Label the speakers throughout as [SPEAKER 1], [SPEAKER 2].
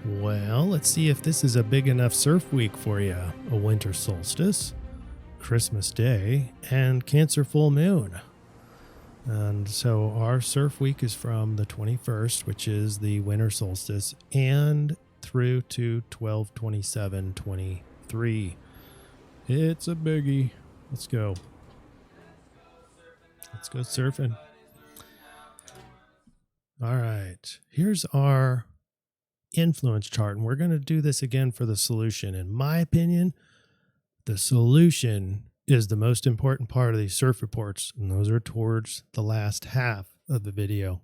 [SPEAKER 1] Well, let's see if this is a big enough surf week for you. A winter solstice, Christmas Day, and Cancer full moon. And so our surf week is from the 21st, which is the winter solstice, and through to 12/27/23. It's a biggie. Let's go. Let's go surfing. All right. Here's our influence chart, and we're going to do this again for the solution. In my opinion, the solution is the most important part of these surf reports, and those are towards the last half of the video.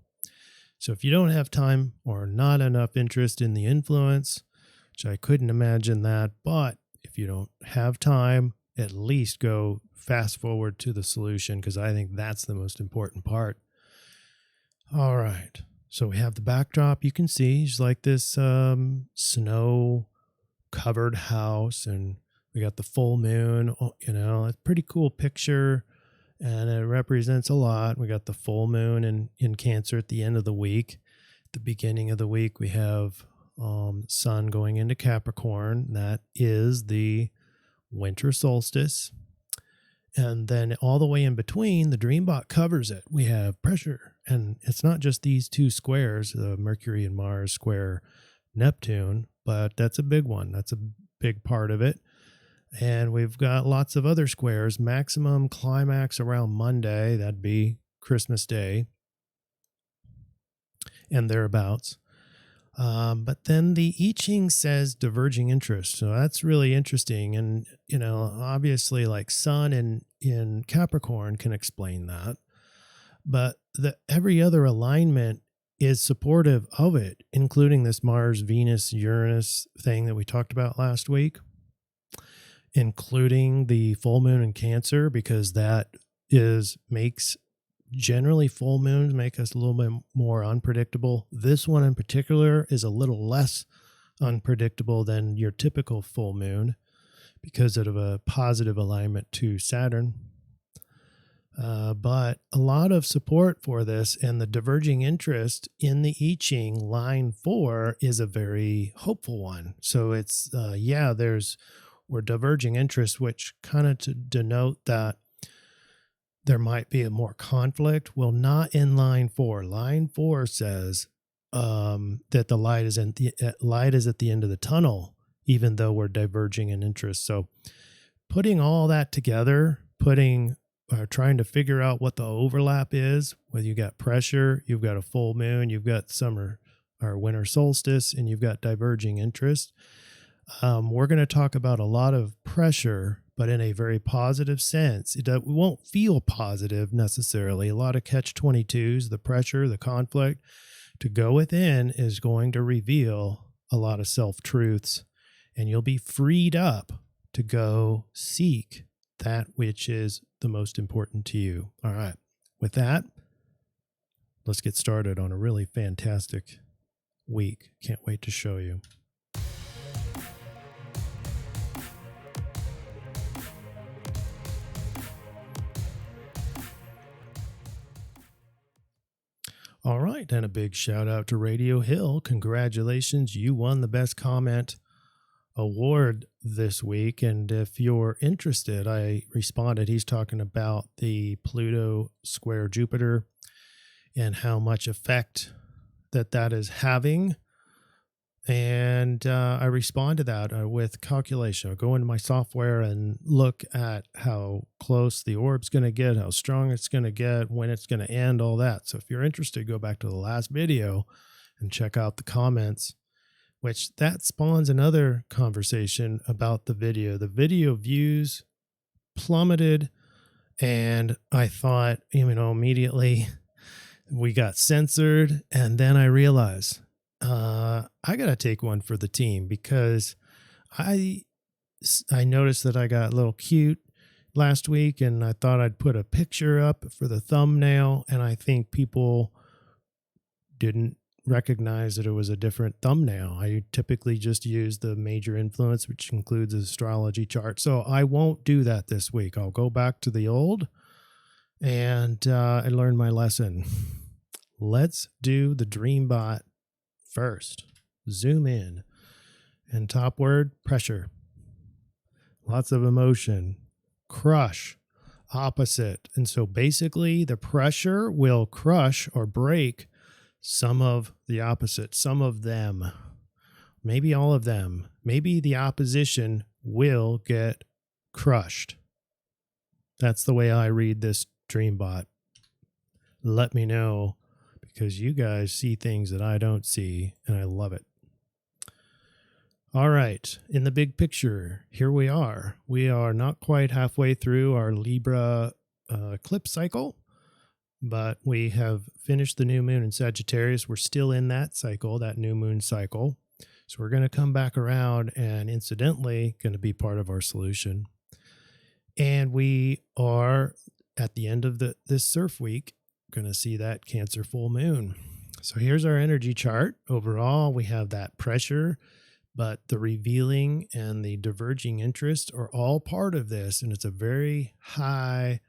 [SPEAKER 1] So if you don't have time or not enough interest in the influence, which I couldn't imagine that, but if you don't have time, at least go fast forward to the solution, because I think that's the most important part. All right. So we have the backdrop. You can see it's like this snow covered house, and we got the full moon. You know, it's a pretty cool picture, and it represents a lot. We got the full moon in Cancer at the end of the week. At the beginning of the week, we have sun going into Capricorn. That is the winter solstice. And then all the way in between, the Dreambot covers it. We have pressure. And it's not just these two squares, Mercury and Mars square Neptune, but that's a big one. That's a big part of it. And we've got lots of other squares. Maximum climax around Monday. That'd be Christmas Day and thereabouts. But then the I-Ching says diverging interest. So that's really interesting. And, you know, obviously like sun in Capricorn can explain that. But every other alignment is supportive of it, including this Mars, Venus, Uranus thing that we talked about last week, including the full moon in Cancer, because that makes generally full moons make us a little bit more unpredictable. This one in particular is a little less unpredictable than your typical full moon because of a positive alignment to Saturn. But a lot of support for this, and the diverging interest in the I-Ching line 4 is a very hopeful one. So it's, we're diverging interest, which kind of to denote that there might be a more conflict. Well, not in line 4. Line 4 says that the light is at the end of the tunnel, even though we're diverging in interest. So putting all that together, trying to figure out what the overlap is, whether you got pressure, you've got a full moon, you've got summer or winter solstice, and you've got diverging interest. We're going to talk about a lot of pressure, but in a very positive sense. We won't feel positive necessarily. A lot of catch-22s, the pressure, the conflict to go within is going to reveal a lot of self-truths, and you'll be freed up to go seek that which is the most important to you. All right. With that, let's get started on a really fantastic week. Can't wait to show you. All right, and a big shout out to Radio Hill. Congratulations, you won the Best Comment Award this week. And if you're interested, I responded. He's talking about the Pluto square Jupiter and how much effect that is having. And I respond to that with calculation. I'll go into my software and look at how close the orb's going to get, how strong it's going to get, when it's going to end, all that. So if you're interested, go back to the last video and check out the comments, which that spawns another conversation about the video. The video views plummeted, and I thought, immediately we got censored, and then I realized I got to take one for the team, because I noticed that I got a little cute last week, and I thought I'd put a picture up for the thumbnail, and I think people didn't recognize that it was a different thumbnail. I typically just use the major influence, which includes an astrology chart. So I won't do that this week. I'll go back to the old and learn my lesson. Let's do the Dreambot first. Zoom in. And top word, pressure. Lots of emotion. Crush, opposite. And so basically the pressure will crush or break some of the opposite, some of them, maybe all of them. Maybe the opposition will get crushed. That's the way I read this DreamBot. Let me know, because you guys see things that I don't see, and I love it. All right, in the big picture, here we are. We are not quite halfway through our Libra eclipse cycle, but we have finished the new moon in Sagittarius. We're still in that cycle, that new moon cycle. So we're going to come back around and incidentally going to be part of our solution. And we are at the end of this CIRF week going to see that Cancer full moon. So here's our energy chart. Overall, we have that pressure, but the revealing and the diverging interest are all part of this. And it's a very high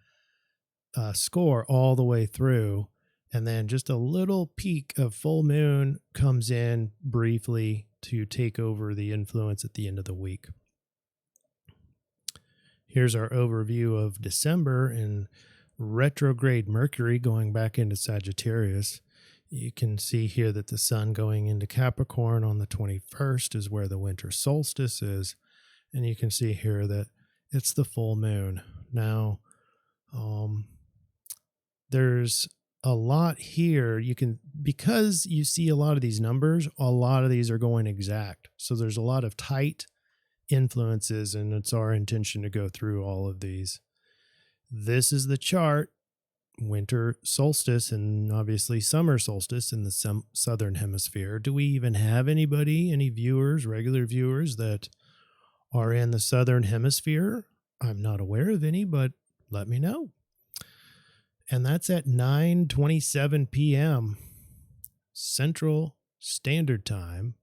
[SPEAKER 1] score all the way through. And then just a little peak of full moon comes in briefly to take over the influence at the end of the week. Here's our overview of December in retrograde Mercury going back into Sagittarius. You can see here that the sun going into Capricorn on the 21st is where the winter solstice is. And you can see here that it's the full moon. Now, there's a lot here. Because you see a lot of these numbers, a lot of these are going exact. So there's a lot of tight influences, and it's our intention to go through all of these. This is the chart, winter solstice and obviously summer solstice in the southern hemisphere. Do we even have any viewers, regular viewers that are in the southern hemisphere? I'm not aware of any, but let me know. And that's at 9:27 p.m. Central Standard Time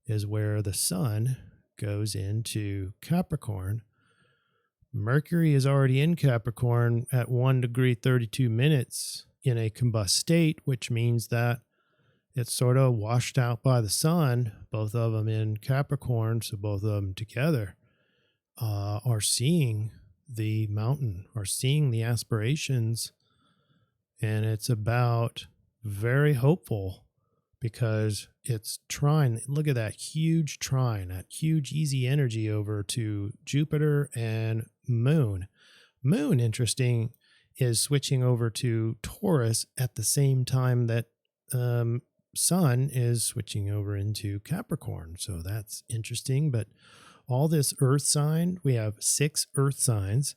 [SPEAKER 1] is where the sun goes into Capricorn. Mercury is already in Capricorn at 1 degree 32 minutes in a combust state, which means that it's sort of washed out by the sun, both of them in Capricorn. So both of them together are seeing the mountain, are seeing the aspirations. And it's about very hopeful because it's trine. Look at that huge trine, that huge easy energy over to Jupiter and Moon. Moon, interesting, is switching over to Taurus at the same time that Sun is switching over into Capricorn. So that's interesting. But all this Earth sign, we have 6 Earth signs,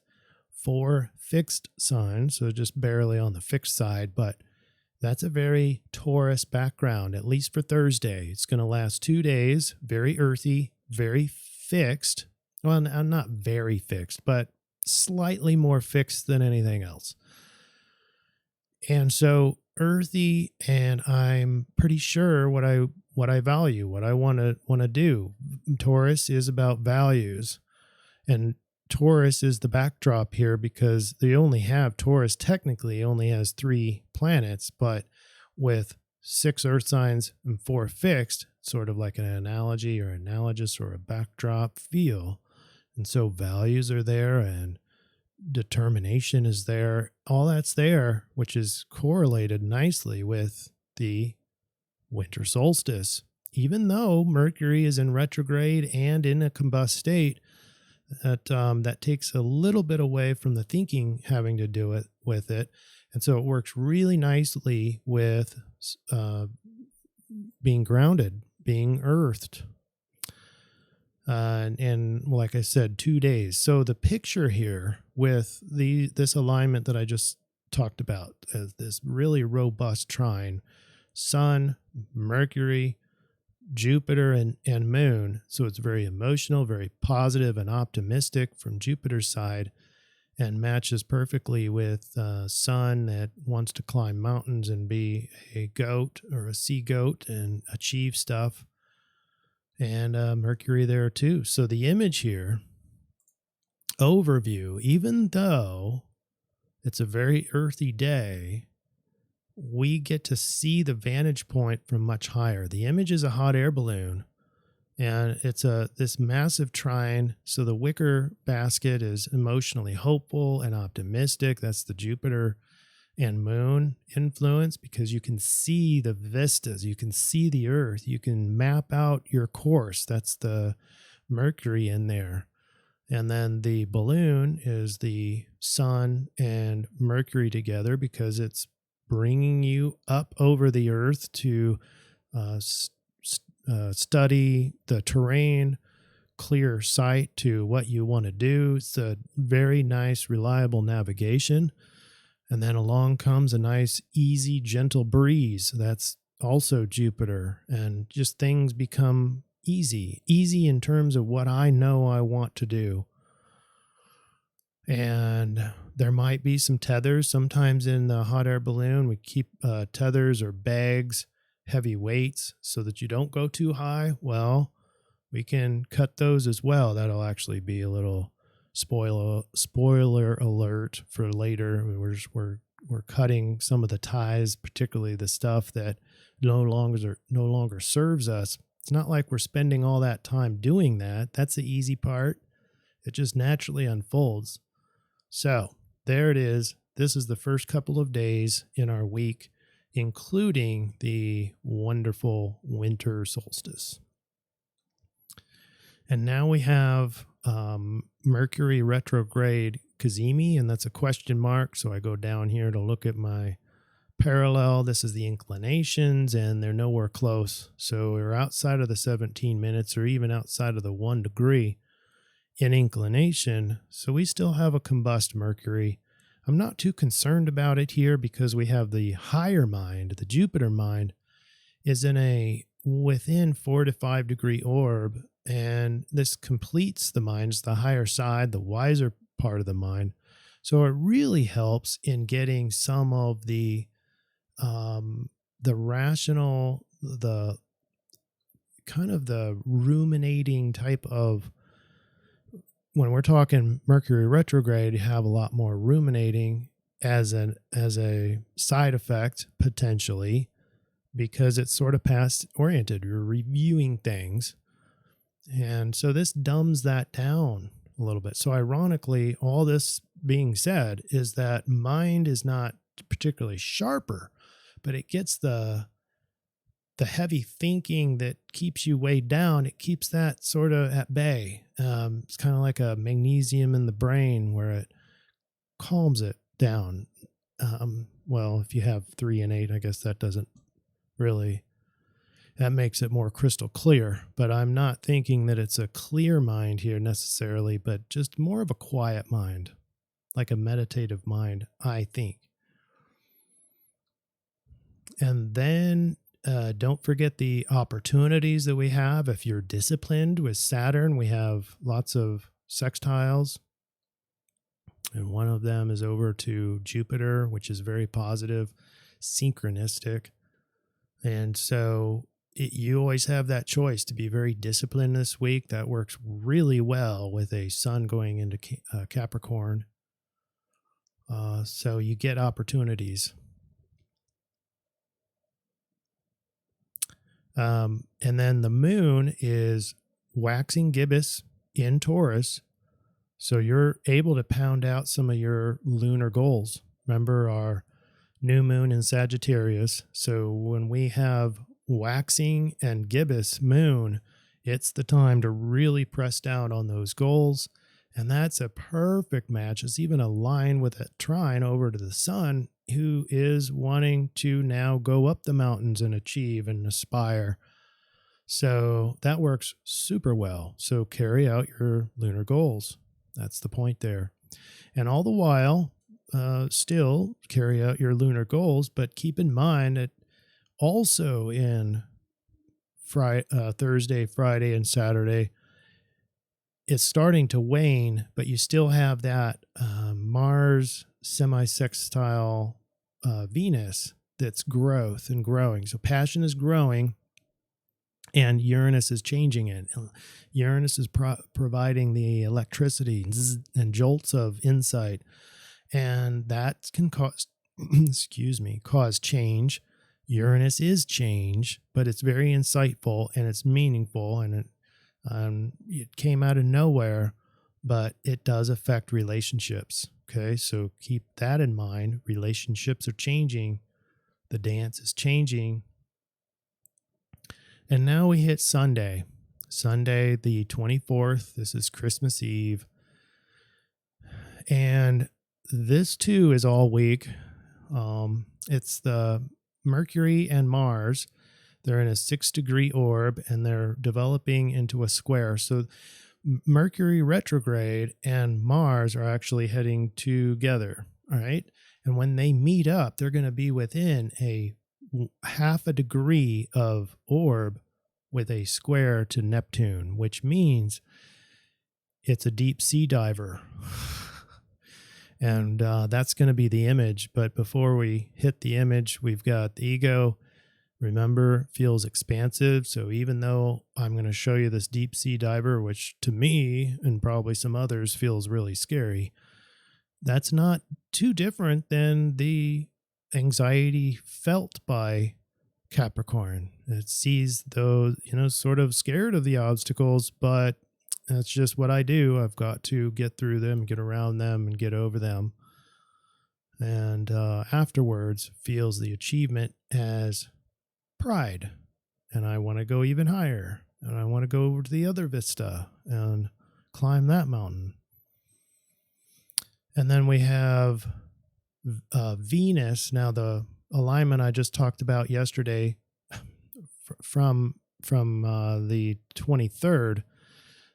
[SPEAKER 1] 4 fixed signs, so just barely on the fixed side, but that's a very Taurus background, at least for Thursday. It's going to last 2 days, very earthy, very fixed. Well, not very fixed, but slightly more fixed than anything else. And so earthy, and I'm pretty sure what I value, what I want to do. Taurus is about values, and Taurus is the backdrop here because Taurus technically only has 3 planets, but with 6 Earth signs and 4 fixed, sort of like an analogy or analogous or a backdrop feel. And so values are there and determination is there. All that's there, which is correlated nicely with the winter solstice. Even though Mercury is in retrograde and in a combust state, that takes a little bit away from the thinking having to do with it. And so it works really nicely with being grounded, being earthed. And like I said, 2 days. So the picture here with this alignment that I just talked about as this really robust trine, Sun, Mercury, Jupiter and Moon. So it's very emotional, very positive and optimistic from Jupiter's side, and matches perfectly with Sun that wants to climb mountains and be a goat or a sea goat and achieve stuff. And Mercury there too. So the image here, overview, even though it's a very earthy day, we get to see the vantage point from much higher. The image is a hot air balloon And it's this massive trine. So the wicker basket is emotionally hopeful and optimistic. That's the Jupiter and moon influence, because you can see the vistas, you can see the earth, you can map out your course. That's the Mercury in there. And then the balloon is the sun and Mercury together, because it's bringing you up over the earth to study the terrain, clear sight to what you want to do. It's a very nice, reliable navigation. And then along comes a nice, easy, gentle breeze. That's also Jupiter. And just things become easy in terms of what I know I want to do. And there might be some tethers. Sometimes in the hot air balloon, we keep tethers or bags, heavy weights, so that you don't go too high. Well, we can cut those as well. That'll actually be a little spoiler alert for later. We're cutting some of the ties, particularly the stuff that no longer serves us. It's not like we're spending all that time doing that. That's the easy part. It just naturally unfolds. So there it is. This is the first couple of days in our week, including the wonderful winter solstice. And now we have Mercury retrograde Cazimi, and that's a question mark. So I go down here to look at my parallel. This is the inclinations, and they're nowhere close. So we're outside of the 17 minutes, or even outside of the 1 degree in inclination. So we still have a combust Mercury. I'm not too concerned about it here, because we have the higher mind, the Jupiter mind, is in a within 4 to 5 degree orb. And this completes the mind, it's the higher side, the wiser part of the mind. So it really helps in getting some of the rational, the kind of the ruminating type of, when we're talking Mercury retrograde, you have a lot more ruminating as a side effect, potentially, because it's sort of past oriented. You're reviewing things. And so this dumbs that down a little bit. So ironically, all this being said is that mind is not particularly sharper, but it gets the heavy thinking that keeps you weighed down. It keeps that sort of at bay. It's kind of like a magnesium in the brain, where it calms it down. Well, if you have 3 and 8, I guess that doesn't really, that makes it more crystal clear. But I'm not thinking that it's a clear mind here necessarily, but just more of a quiet mind, like a meditative mind, I think. And then don't forget the opportunities that we have. If you're disciplined with Saturn, we have lots of sextiles. And one of them is over to Jupiter, which is very positive, synchronistic. And so you always have that choice to be very disciplined this week. That works really well with a sun going into Capricorn. So you get opportunities. And then the moon is waxing gibbous in Taurus. So you're able to pound out some of your lunar goals. Remember our new moon in Sagittarius. So when we have waxing and gibbous moon, it's the time to really press down on those goals. And that's a perfect match. It's even aligned with a trine over to the sun, who is wanting to now go up the mountains and achieve and aspire. So that works super well. So carry out your lunar goals. That's the point there. And all the while, still carry out your lunar goals, but keep in mind that also in Thursday, Friday, and Saturday, it's starting to wane, but you still have that Mars semi-sextile Venus that's growth and growing. So passion is growing, and Uranus is changing it. Uranus is providing the electricity and jolts of insight, and that can cause, cause change. Uranus is change, but it's very insightful and it's meaningful, and It came out of nowhere, but it does affect relationships. Okay, so keep that in mind. Relationships are changing. The dance is changing. And now we hit Sunday. Sunday, the 24th. This is Christmas Eve. And this too is all week. It's the Mercury and Mars. They're in a 6-degree orb and they're developing into a square. So Mercury retrograde and Mars are actually heading together. All right. And when they meet up, they're going to be within a half a degree of orb with a square to Neptune, which means it's a deep sea diver. And that's going to be the image. But before we hit the image, we've got the ego. Remember, feels expansive. So even though I'm going to show you this deep sea diver, which to me and probably some others feels really scary, that's not too different than the anxiety felt by Capricorn. It sees those, sort of scared of the obstacles, but that's just what I do. I've got to get through them, get around them, and get over them. And afterwards feels the achievement as pride. And I want to go even higher. And I want to go over to the other vista and climb that mountain. And then we have Venus. Now, the alignment I just talked about yesterday from the 23rd,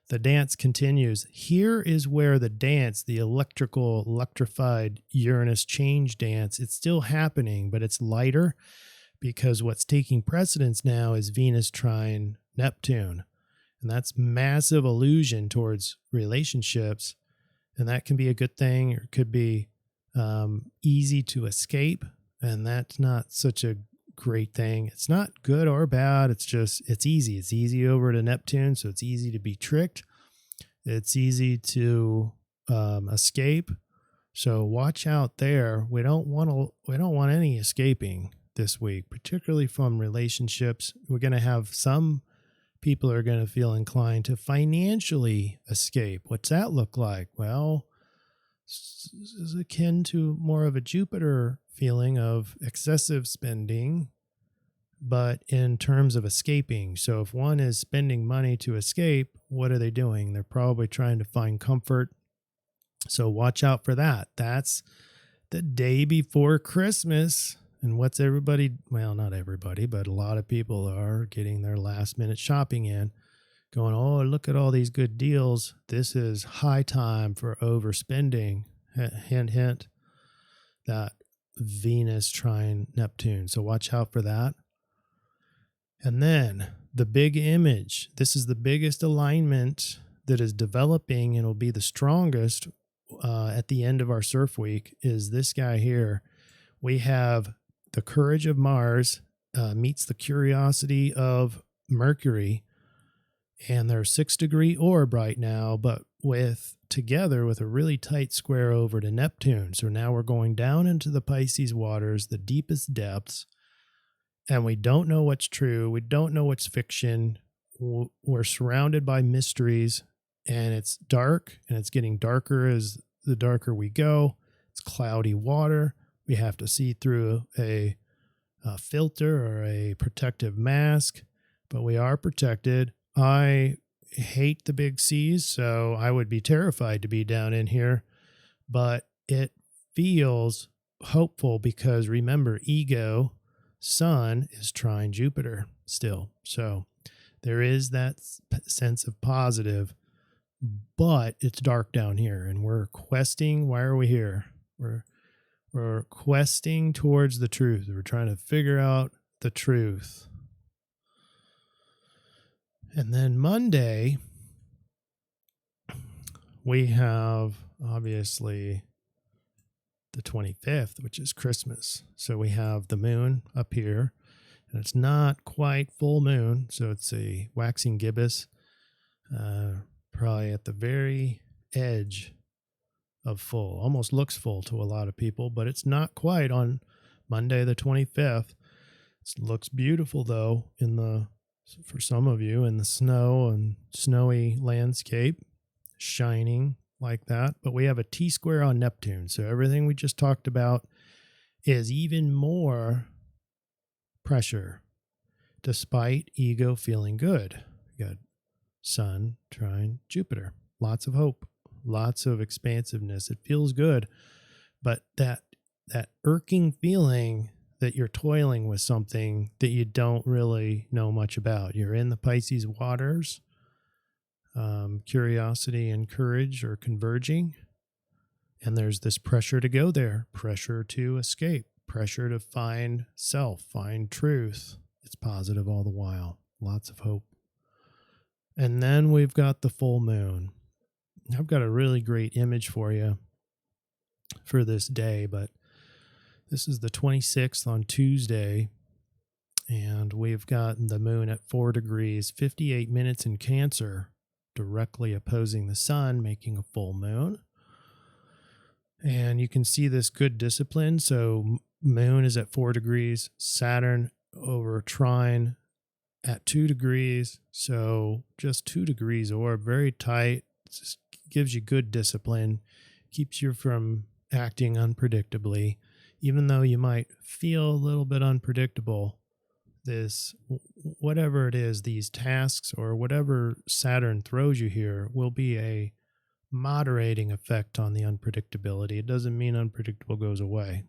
[SPEAKER 1] the dance continues. Here is where the dance, the electrified Uranus change dance, it's still happening, but it's lighter because what's taking precedence now is Venus trine Neptune. And that's massive illusion towards relationships. And that can be a good thing, or it could be easy to escape. And that's not such a great thing. It's not good or bad. It's easy. It's easy over to Neptune. So it's easy to be tricked. It's easy to escape. So watch out there. We don't want any escaping this week, particularly from relationships. We're going to have some people are going to feel inclined to financially escape. What's that look like? Well, this is akin to more of a Jupiter feeling of excessive spending, but in terms of escaping. So if one is spending money to escape, what are they doing? They're probably trying to find comfort. So watch out for that. That's the day before Christmas. And what's everybody, well, not everybody, but a lot of people are getting their last minute shopping in, going, oh, look at all these good deals. This is high time for overspending. Hint, hint, that Venus trine Neptune. So watch out for that. And then the big image. This is the biggest alignment that is developing and will be the strongest at the end of our CIRF week is this guy here. We have the courage of Mars meets the curiosity of Mercury, and they're 6-degree orb right now, but together with a really tight square over to Neptune. So now we're going down into the Pisces waters, the deepest depths, and we don't know what's true. We don't know what's fiction. We're surrounded by mysteries, and it's dark, and it's getting darker as the darker we go. It's cloudy water. We have to see through a filter or a protective mask, but we are protected. I hate the big seas, so I would be terrified to be down in here, but it feels hopeful because remember, ego, Sun is trine Jupiter still. So there is that sense of positive, but it's dark down here and we're questing. Why are we here? We're questing towards the truth. We're trying to figure out the truth. And then Monday, we have obviously the 25th, which is Christmas. So we have the moon up here, and it's not quite full moon. So it's a waxing gibbous, probably at the very edge of full. Almost looks full to a lot of people, but it's not quite on Monday the 25th. It looks beautiful though in the for some of you in the snow and snowy landscape, shining like that. But we have a T-square on Neptune. So everything we just talked about is even more pressure, despite ego feeling good. You got Sun trine Jupiter. Lots of hope, lots of expansiveness. It feels good. But that irking feeling that you're toiling with something that you don't really know much about. You're in the Pisces waters. Curiosity and courage are converging. And there's this pressure to go there, pressure to escape, pressure to find self, find truth. It's positive all the while. Lots of hope. And then we've got the full moon. I've got a really great image for you for this day, but this is the 26th on Tuesday, and we've got the moon at 4 degrees, 58 minutes in Cancer, directly opposing the sun, making a full moon. And you can see this good discipline. So moon is at 4 degrees, Saturn over trine at 2 degrees. So just 2 degrees orb, very tight. Just gives you good discipline, keeps you from acting unpredictably. Even though you might feel a little bit unpredictable, this, whatever it is, these tasks or whatever Saturn throws you here will be a moderating effect on the unpredictability. It doesn't mean unpredictable goes away.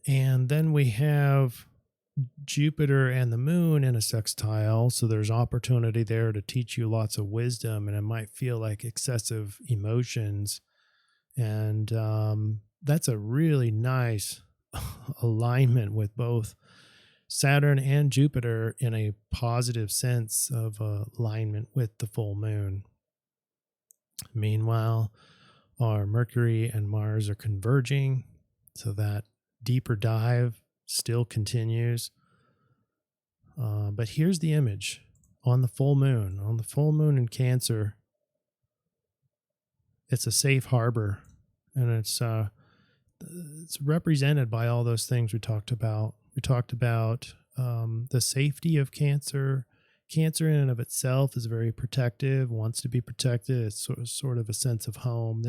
[SPEAKER 1] And then we have Jupiter and the moon in a sextile. So there's opportunity there to teach you lots of wisdom, and it might feel like excessive emotions. And that's a really nice alignment with both Saturn and Jupiter in a positive sense of alignment with the full moon. Meanwhile, our Mercury and Mars are converging, so that deeper dive still continues. But here's the image on the full moon. On the full moon in Cancer, it's a safe harbor, and it's represented by all those things we talked about. We talked about the safety of Cancer. Cancer in and of itself is very protective, wants to be protected. It's sort of a sense of home.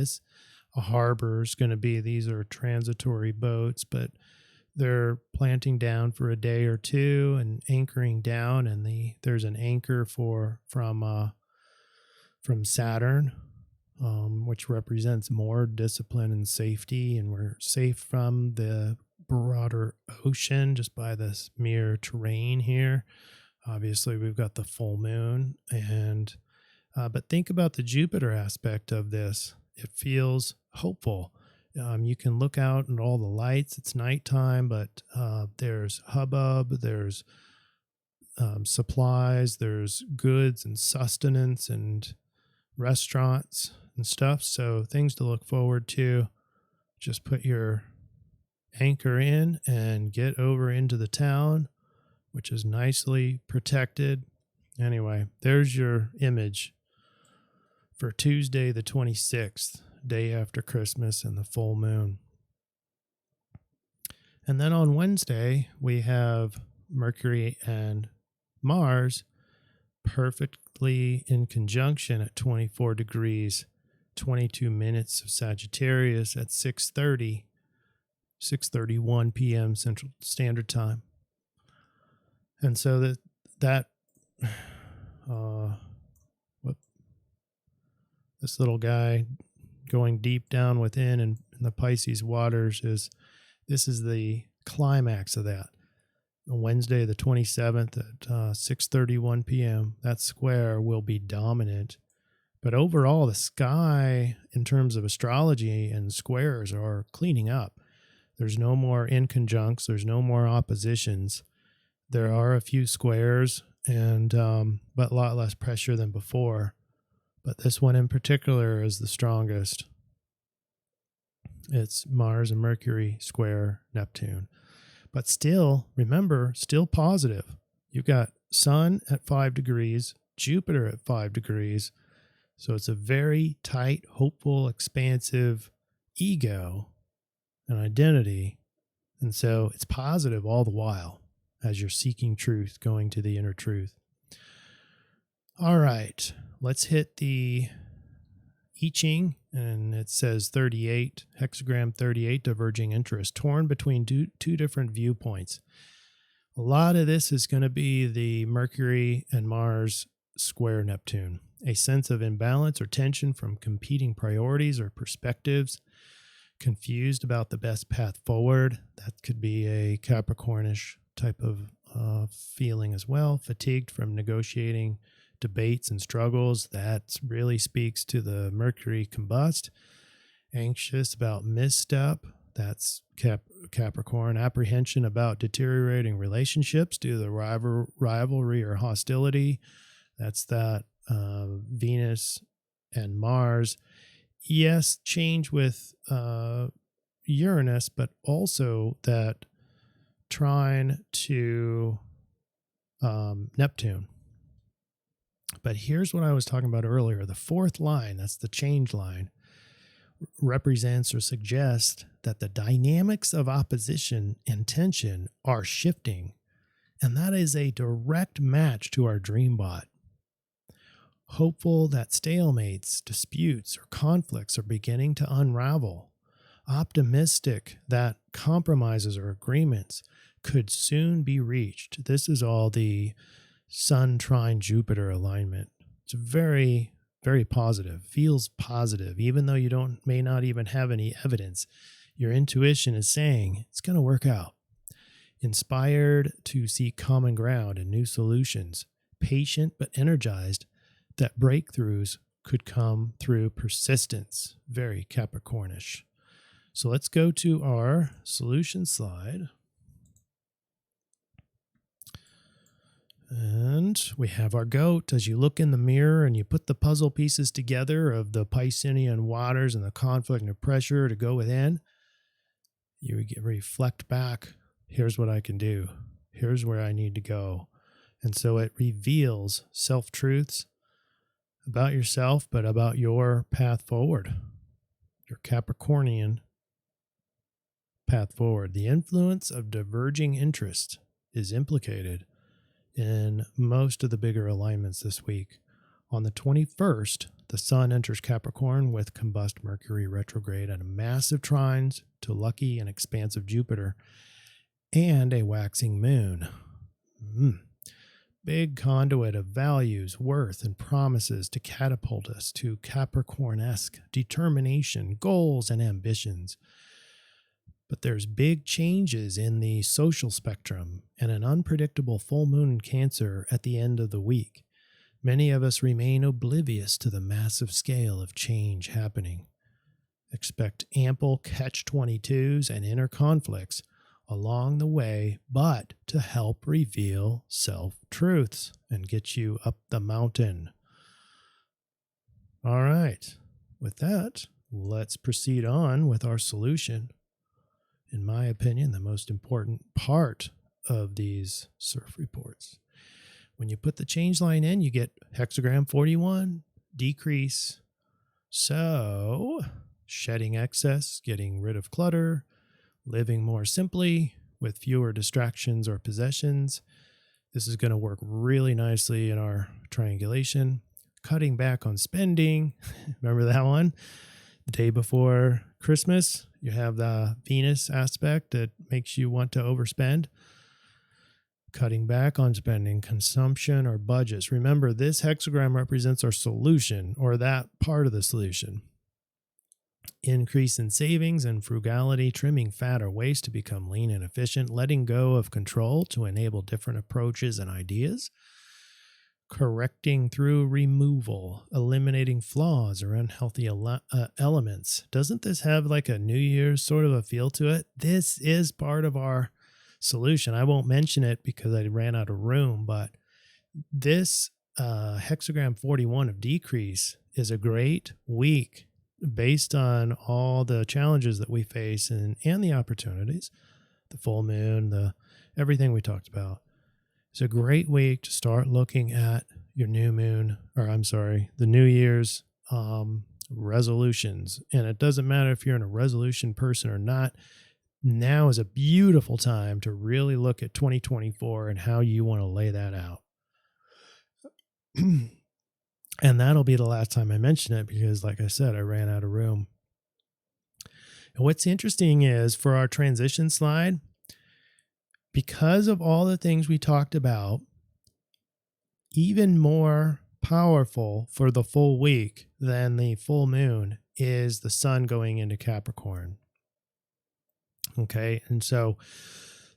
[SPEAKER 1] A harbor is going to be, these are transitory boats, but they're planting down for a day or two and anchoring down, and there's an anchor from Saturn, which represents more discipline and safety, and we're safe from the broader ocean just by this mere terrain here. Obviously, we've got the full moon, and but think about the Jupiter aspect of this. It feels hopeful. You can look out at all the lights. It's nighttime, but there's hubbub, there's supplies, there's goods and sustenance and restaurants and stuff. So things to look forward to. Just put your anchor in and get over into the town, which is nicely protected. Anyway, there's your image for Tuesday the 26th, day after Christmas and the full moon. And then on Wednesday, we have Mercury and Mars perfectly in conjunction at 24 degrees, 22 minutes of Sagittarius at 6:31 p.m. Central Standard Time. And so this little guy going deep down within in the Pisces waters this is the climax of that. On Wednesday, the 27th at 6:31 p.m., that square will be dominant. But overall, the sky, in terms of astrology and squares, are cleaning up. There's no more inconjuncts. There's no more oppositions. There are a few squares, but a lot less pressure than before. But this one in particular is the strongest. It's Mars and Mercury square Neptune. But still, remember, still positive. You've got Sun at 5 degrees, Jupiter at 5 degrees. So it's a very tight, hopeful, expansive ego and identity. And so it's positive all the while. as you're seeking truth, going to the inner truth. All right, let's hit the I-Ching, and it says 38, hexagram 38, diverging interest, torn between two different viewpoints. A lot of this is going to be the Mercury and Mars square Neptune, a sense of imbalance or tension from competing priorities or perspectives, confused about the best path forward. That could be a Capricornish type of feeling as well, fatigued from negotiating debates and struggles. That really speaks to the Mercury combust. Anxious about misstep. That's Capricorn. Apprehension about deteriorating relationships due to the rivalry or hostility. That's that Venus and Mars. Yes, change with Uranus, but also that trine to Neptune. But here's what I was talking about earlier. The fourth line, that's the change line, represents or suggests that the dynamics of opposition and tension are shifting. And that is a direct match to our dream bot. Hopeful that stalemates, disputes, or conflicts are beginning to unravel. Optimistic that compromises or agreements could soon be reached. This is all the Sun trine Jupiter alignment. It's very, very positive, feels positive, even though you may not even have any evidence. Your intuition is saying it's going to work out. Inspired to seek common ground and new solutions, patient but energized that breakthroughs could come through persistence. Very Capricornish. So let's go to our solution slide. And we have our goat. As you look in the mirror and you put the puzzle pieces together of the Piscean waters and the conflict and the pressure to go within, you reflect back. Here's what I can do. Here's where I need to go. And so it reveals self-truths about yourself, but about your path forward, your Capricornian path forward. The influence of diverging interest is implicated in most of the bigger alignments this week. On the 21st, the Sun enters Capricorn with combust Mercury retrograde and a massive trines to lucky and expansive Jupiter and a waxing moon. Big conduit of values, worth, and promises to catapult us to Capricorn-esque determination, goals, and ambitions. But there's big changes in the social spectrum and an unpredictable full moon in Cancer at the end of the week. Many of us remain oblivious to the massive scale of change happening. Expect ample catch-22s and inner conflicts along the way, but to help reveal self-truths and get you up the mountain. All right. With that, let's proceed on with our solution. In my opinion, the most important part of these CIRF reports. When you put the change line in, you get hexagram 41, decrease. So, shedding excess, getting rid of clutter, living more simply with fewer distractions or possessions. This is going to work really nicely in our triangulation. Cutting back on spending. Remember that one? The day before Christmas, you have the Venus aspect that makes you want to overspend. Cutting back on spending, consumption, or budgets. Remember, this hexagram represents our solution, or that part of the solution. Increase in savings and frugality, trimming fat or waste to become lean and efficient, letting go of control to enable different approaches and ideas. Correcting through removal, eliminating flaws or unhealthy elements. Doesn't this have like a New Year's sort of a feel to it? This is part of our solution. I won't mention it because I ran out of room, but this hexagram 41 of decrease is a great week based on all the challenges that we face and the opportunities, the full moon, everything we talked about. It's a great week to start looking at your the New Year's resolutions. And it doesn't matter if you're a resolution person or not. now is a beautiful time to really look at 2024 and how you want to lay that out. And that'll be the last time I mention it because, like I said, I ran out of room. And what's interesting is for our transition slide, because of all the things we talked about, even more powerful for the full week than the full moon is the sun going into Capricorn. Okay, and so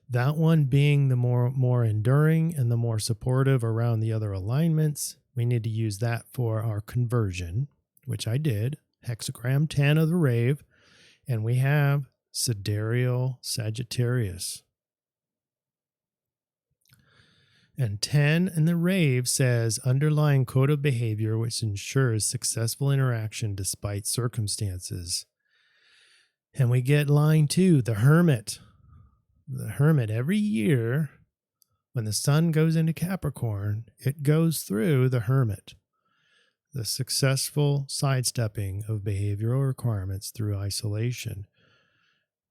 [SPEAKER 1] that one being the more enduring and the more supportive around the other alignments, we need to use that for our conversion, which I did, hexagram 10 of the rave, and we have Sidereal Sagittarius. And 10 in the rave says underlying code of behavior which ensures successful interaction despite circumstances. And we get line 2, the Hermit. The Hermit, every year when the sun goes into Capricorn, it goes through the Hermit, the successful sidestepping of behavioral requirements through isolation,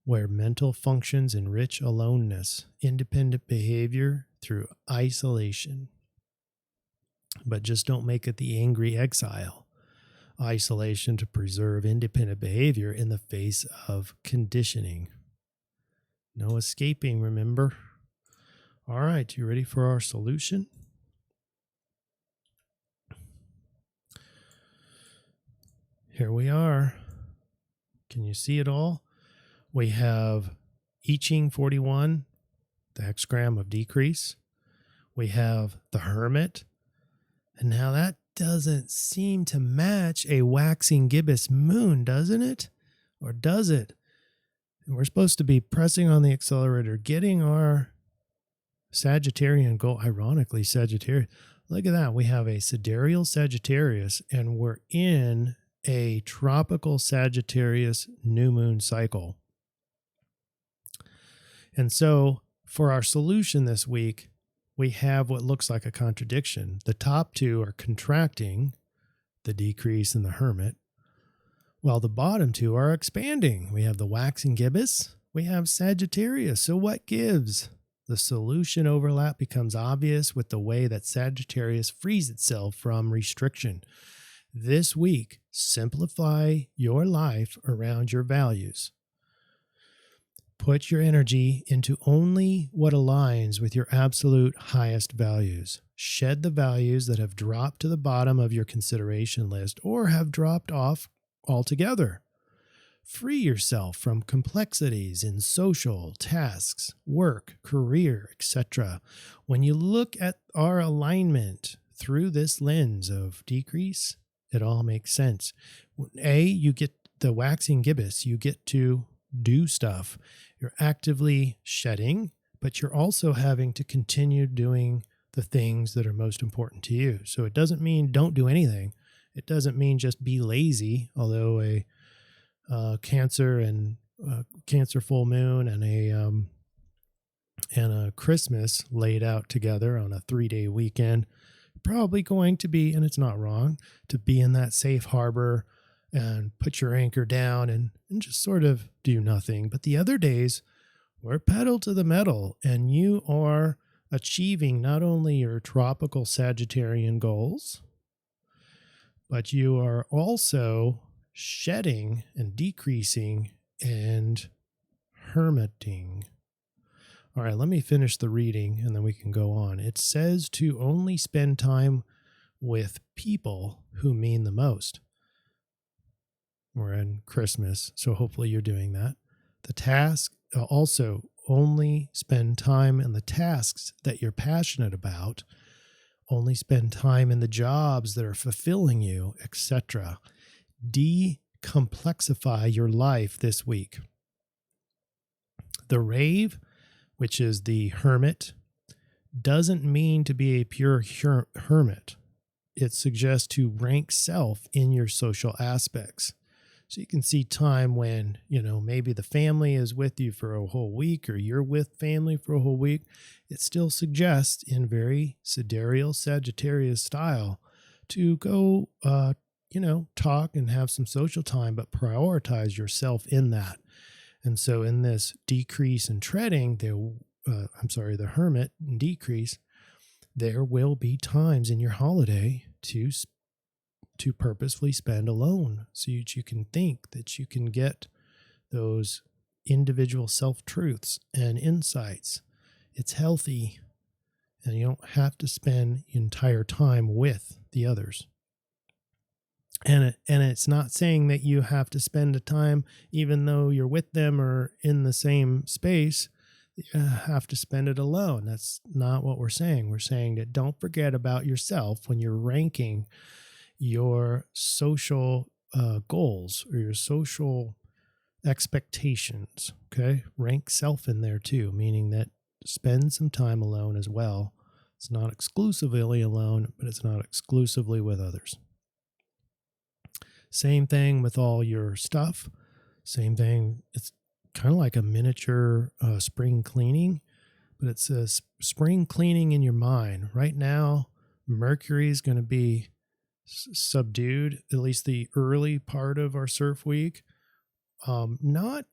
[SPEAKER 1] where mental functions enrich aloneness, independent behavior through isolation. But just don't make it the angry exile. Isolation to preserve independent behavior in the face of conditioning. No escaping, remember? All right, you ready for our solution? Here we are. Can you see it all? We have I-Ching 41, the hexagram of decrease. We have the Hermit. And now that doesn't seem to match a waxing gibbous moon, doesn't it? Or does it? And we're supposed to be pressing on the accelerator, getting our Sagittarian goal. Ironically, Sagittarius. Look at that. We have a sidereal Sagittarius, and we're in a tropical Sagittarius new moon cycle. And so for our solution this week, we have what looks like a contradiction. The top two are contracting, the decrease and the Hermit, while the bottom two are expanding. We have the waxing gibbous, we have Sagittarius. So what gives? The solution overlap becomes obvious with the way that Sagittarius frees itself from restriction. This week, simplify your life around your values. Put your energy into only what aligns with your absolute highest values. Shed the values that have dropped to the bottom of your consideration list or have dropped off altogether. Free yourself from complexities in social, tasks, work, career, etc. When you look at our alignment through this lens of decrease, it all makes sense. You get the waxing gibbous, you get to do stuff. You're actively shedding, but you're also having to continue doing the things that are most important to you. So it doesn't mean don't do anything. It doesn't mean just be lazy, although a Cancer and Cancer full moon and a Christmas laid out together on a 3-day weekend, probably going to be, and it's not wrong, to be in that safe harbor and put your anchor down and just sort of do nothing. But the other days, we're pedal to the metal, and you are achieving not only your tropical Sagittarian goals, but you are also shedding and decreasing and hermiting. All right, let me finish the reading and then we can go on. It says to only spend time with people who mean the most. We're in Christmas, so hopefully you're doing that. The task, also only spend time in the tasks that you're passionate about. Only spend time in the jobs that are fulfilling you, etc. Decomplexify your life this week. The rave, which is the Hermit, doesn't mean to be a pure hermit. It suggests to rank self in your social aspects. So you can see time when, maybe the family is with you for a whole week or you're with family for a whole week. It still suggests in very sidereal Sagittarius style to go, talk and have some social time, but prioritize yourself in that. And so in this decrease in treading, the hermit decrease, there will be times in your holiday to purposefully spend alone so that you can think, that you can get those individual self-truths and insights. It's healthy, and you don't have to spend the entire time with the others. And it's not saying that you have to spend the time, even though you're with them or in the same space, you have to spend it alone. That's not what we're saying. We're saying that don't forget about yourself when you're ranking your social goals or your social expectations. Okay. Rank self in there too, meaning that spend some time alone as well. It's not exclusively alone, but it's not exclusively with others. Same thing with all your stuff. Same thing. It's kind of like a miniature spring cleaning, but it's a spring cleaning in your mind. Right now, Mercury is going to be subdued, at least the early part of our CIRF week. Not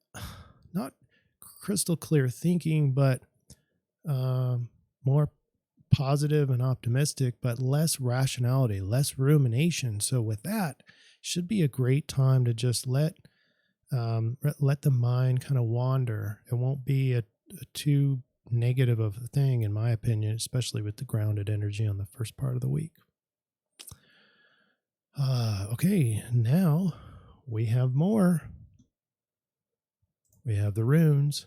[SPEAKER 1] crystal clear thinking, but more positive and optimistic, but less rationality, less rumination. So with that, should be a great time to just let the mind kind of wander. It won't be a too negative of a thing, in my opinion, especially with the grounded energy on the first part of the week. Okay, now we have more. We have the runes.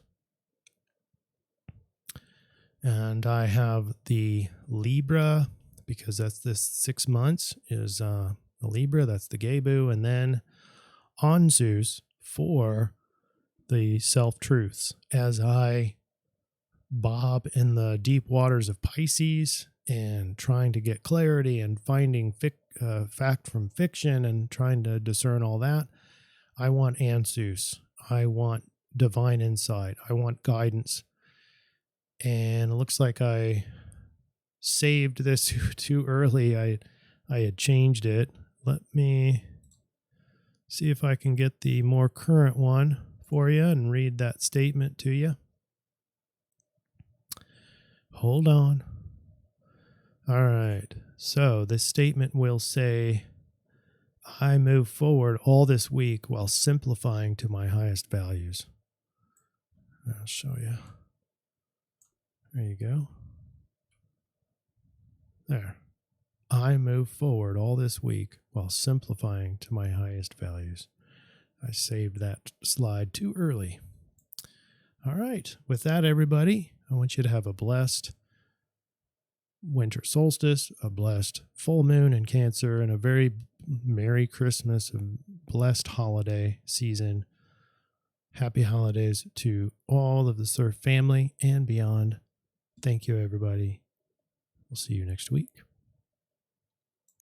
[SPEAKER 1] And I have the Libra, because that's this 6 months is the Libra, that's the Gebu, and then Anzus for the self-truths. As I bob in the deep waters of Pisces and trying to get clarity and finding fact from fiction and trying to discern all that, I want Anzus. I want divine insight. I want guidance. And it looks like I saved this too early. I had changed it. Let me see if I can get the more current one for you and read that statement to you. Hold on. All right. So this statement will say, I move forward all this week while simplifying to my highest values. I'll show you. There you go. There. I move forward all this week while simplifying to my highest values. I saved that slide too early. All right. With that, everybody, I want you to have a blessed winter solstice, a blessed full moon in Cancer, and a very Merry Christmas and blessed holiday season. Happy holidays to all of the CIRF family and beyond. Thank you, everybody. We'll see you next week.